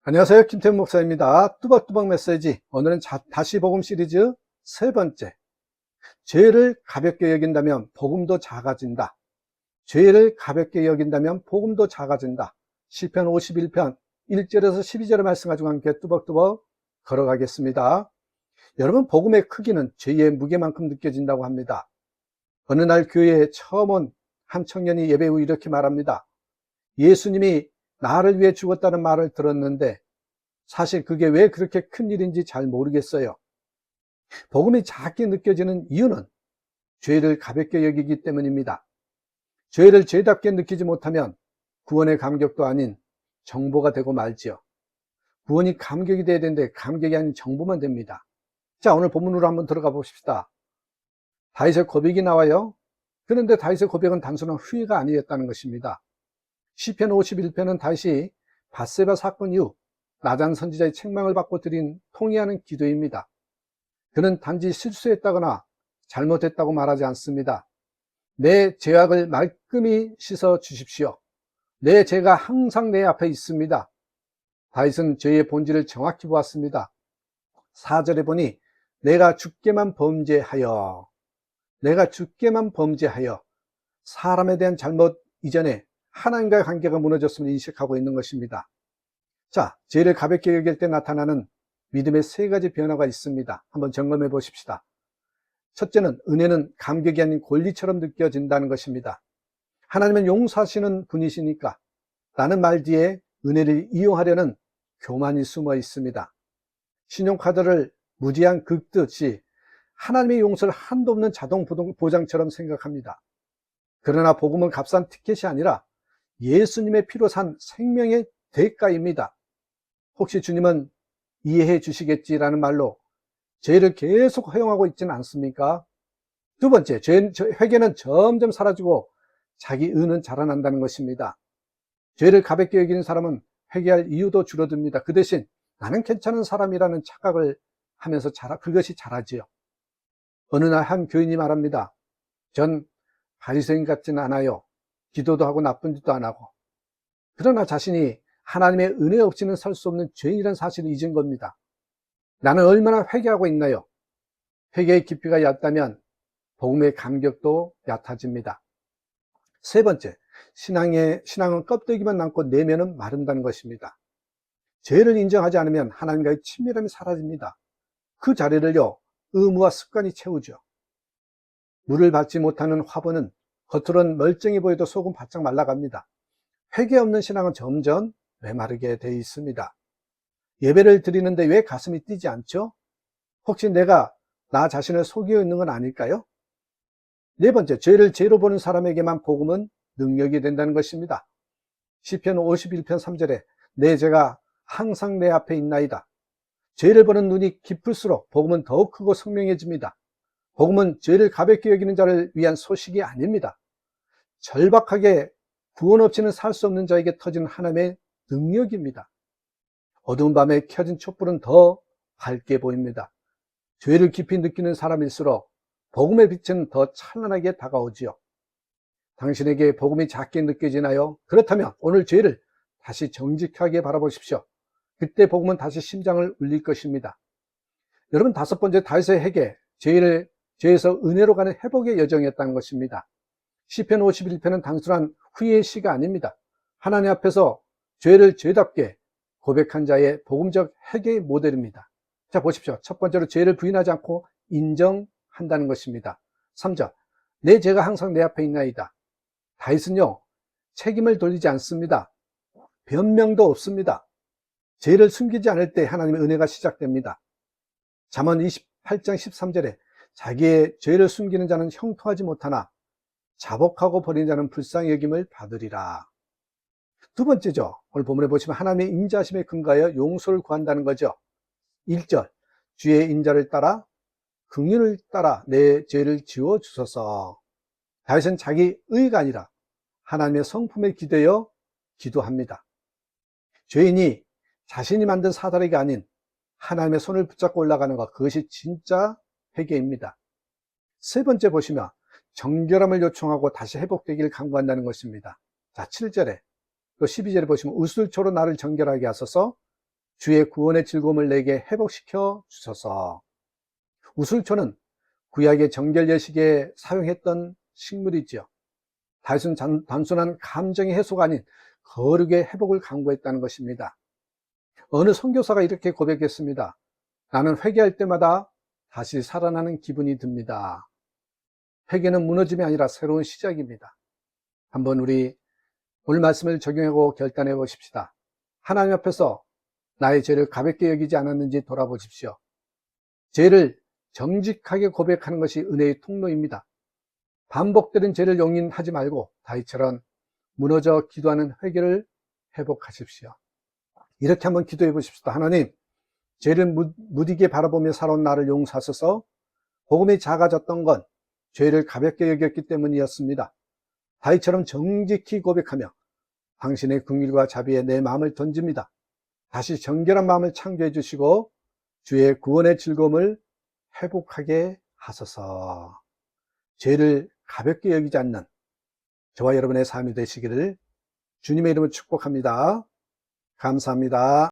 안녕하세요. 김태훈 목사입니다. 뚜벅뚜벅 메시지. 오늘은 다시 복음 시리즈 세 번째. 죄를 가볍게 여긴다면 복음도 작아진다. 죄를 가볍게 여긴다면 복음도 작아진다. 시편 51편 1절에서 12절의 말씀 가지고 함께 뚜벅뚜벅 걸어가겠습니다. 여러분, 복음의 크기는 죄의 무게만큼 느껴진다고 합니다. 어느 날 교회에 처음 온 한 청년이 예배 후 이렇게 말합니다. 예수님이 나를 위해 죽었다는 말을 들었는데 사실 그게 왜 그렇게 큰 일인지 잘 모르겠어요. 복음이 작게 느껴지는 이유는 죄를 가볍게 여기기 때문입니다. 죄를 죄답게 느끼지 못하면 구원의 감격도 아닌 정보가 되고 말지요. 구원이 감격이 돼야 되는데 감격이 아닌 정보만 됩니다. 자, 오늘 본문으로 한번 들어가 봅시다. 다윗의 고백이 나와요. 그런데 다윗의 고백은 단순한 후회가 아니었다는 것입니다. 시편 51편은 다윗이 밧세바 사건 이후 나단 선지자의 책망을 받고 드린 통회하는 기도입니다. 그는 단지 실수했다거나 잘못했다고 말하지 않습니다. 내 죄악을 말끔히 씻어 주십시오. 내 죄가 항상 내 앞에 있습니다. 다윗은 죄의 본질을 정확히 보았습니다. 4절에 보니 내가 주께만 범죄하여 사람에 대한 잘못 이전에 하나님과의 관계가 무너졌음을 인식하고 있는 것입니다. 자, 죄를 가볍게 여길 때 나타나는 믿음의 세 가지 변화가 있습니다. 한번 점검해 보십시다. 첫째는 은혜는 감격이 아닌 권리처럼 느껴진다는 것입니다. 하나님은 용서하시는 분이시니까 라는 말 뒤에 은혜를 이용하려는 교만이 숨어 있습니다. 신용카드를 무제한 긁듯이 하나님의 용서를 한도 없는 자동 보장처럼 생각합니다. 그러나 복음은 값싼 티켓이 아니라 예수님의 피로 산 생명의 대가입니다. 혹시 주님은 이해해 주시겠지라는 말로 죄를 계속 허용하고 있지는 않습니까? 두 번째, 회개는 점점 사라지고 자기 의는 자라난다는 것입니다. 죄를 가볍게 여기는 사람은 회개할 이유도 줄어듭니다. 그 대신 나는 괜찮은 사람이라는 착각을 하면서 그것이 자라지요. 어느 날 한 교인이 말합니다. 전 바리새인 같지는 않아요. 기도도 하고 나쁜 짓도 안 하고. 그러나 자신이 하나님의 은혜 없이는 살 수 없는 죄인이라는 사실을 잊은 겁니다. 나는 얼마나 회개하고 있나요? 회개의 깊이가 얕다면 복음의 감격도 얕아집니다. 세 번째, 신앙은 껍데기만 남고 내면은 마른다는 것입니다. 죄를 인정하지 않으면 하나님과의 친밀함이 사라집니다. 그 자리를요, 의무와 습관이 채우죠. 물을 받지 못하는 화분은 겉으로는 멀쩡해 보여도 속은 바짝 말라갑니다. 회개 없는 신앙은 점점 메마르게 되어 있습니다. 예배를 드리는데 왜 가슴이 뛰지 않죠? 혹시 내가 나 자신을 속이고 있는 건 아닐까요? 네 번째, 죄를 죄로 보는 사람에게만 복음은 능력이 된다는 것입니다. 시편 51편 3절에 내 죄가 항상 내 앞에 있나이다. 죄를 보는 눈이 깊을수록 복음은 더욱 크고 선명해집니다. 복음은 죄를 가볍게 여기는 자를 위한 소식이 아닙니다. 절박하게 구원 없이는 살 수 없는 자에게 터지는 하나님의 능력입니다. 어두운 밤에 켜진 촛불은 더 밝게 보입니다. 죄를 깊이 느끼는 사람일수록 복음의 빛은 더 찬란하게 다가오지요. 당신에게 복음이 작게 느껴지나요? 그렇다면 오늘 죄를 다시 정직하게 바라보십시오. 그때 복음은 다시 심장을 울릴 것입니다. 여러분, 다섯 번째, 다윗의 회개, 죄에서 은혜로 가는 회복의 여정이었다는 것입니다. 시편 51편은 단순한 후회의 시가 아닙니다. 하나님 앞에서 죄를 죄답게 고백한 자의 복음적 회개의 모델입니다. 자, 보십시오. 첫 번째로 죄를 부인하지 않고 인정한다는 것입니다. 3절, 내 죄가 항상 내 앞에 있나이다. 다윗은요, 책임을 돌리지 않습니다. 변명도 없습니다. 죄를 숨기지 않을 때 하나님의 은혜가 시작됩니다. 잠언 28장 13절에 자기의 죄를 숨기는 자는 형통하지 못하나 자복하고 버린 자는 불쌍히 여김을 받으리라. 두 번째죠. 오늘 본문에 보시면 하나님의 인자하심에 근거하여 용서를 구한다는 거죠. 1절, 주의 인자를 따라 긍휼을 따라 내 죄를 지워 주소서. 다윗은 자기 의가 아니라 하나님의 성품에 기대어 기도합니다. 죄인이 자신이 만든 사다리가 아닌 하나님의 손을 붙잡고 올라가는 것, 그것이 진짜 회개입니다. 세 번째 보시면 정결함을 요청하고 다시 회복되기를 간구한다는 것입니다. 자, 7절에 또 12절에 보시면 우슬초로 나를 정결하게 하소서, 주의 구원의 즐거움을 내게 회복시켜 주소서. 우슬초는 구약의 정결 예식에 사용했던 식물이지요. 단순한 감정의 해소가 아닌 거룩의 회복을 강구했다는 것입니다. 어느 선교사가 이렇게 고백했습니다. 나는 회개할 때마다 다시 살아나는 기분이 듭니다. 회개는 무너짐이 아니라 새로운 시작입니다. 한번 우리 오늘 말씀을 적용하고 결단해 보십시다. 하나님 앞에서 나의 죄를 가볍게 여기지 않았는지 돌아보십시오. 죄를 정직하게 고백하는 것이 은혜의 통로입니다. 반복되는 죄를 용인하지 말고 다윗처럼 무너져 기도하는 회개를 회복하십시오. 이렇게 한번 기도해 보십시다. 하나님, 죄를 무디게 바라보며 살아온 나를 용서하소서. 복음이 작아졌던 건 죄를 가볍게 여겼기 때문이었습니다. 다윗처럼 정직히 고백하며 당신의 긍휼과 자비에 내 마음을 던집니다. 다시 정결한 마음을 창조해 주시고 주의 구원의 즐거움을 회복하게 하소서. 죄를 가볍게 여기지 않는 저와 여러분의 삶이 되시기를 주님의 이름으로 축복합니다. 감사합니다.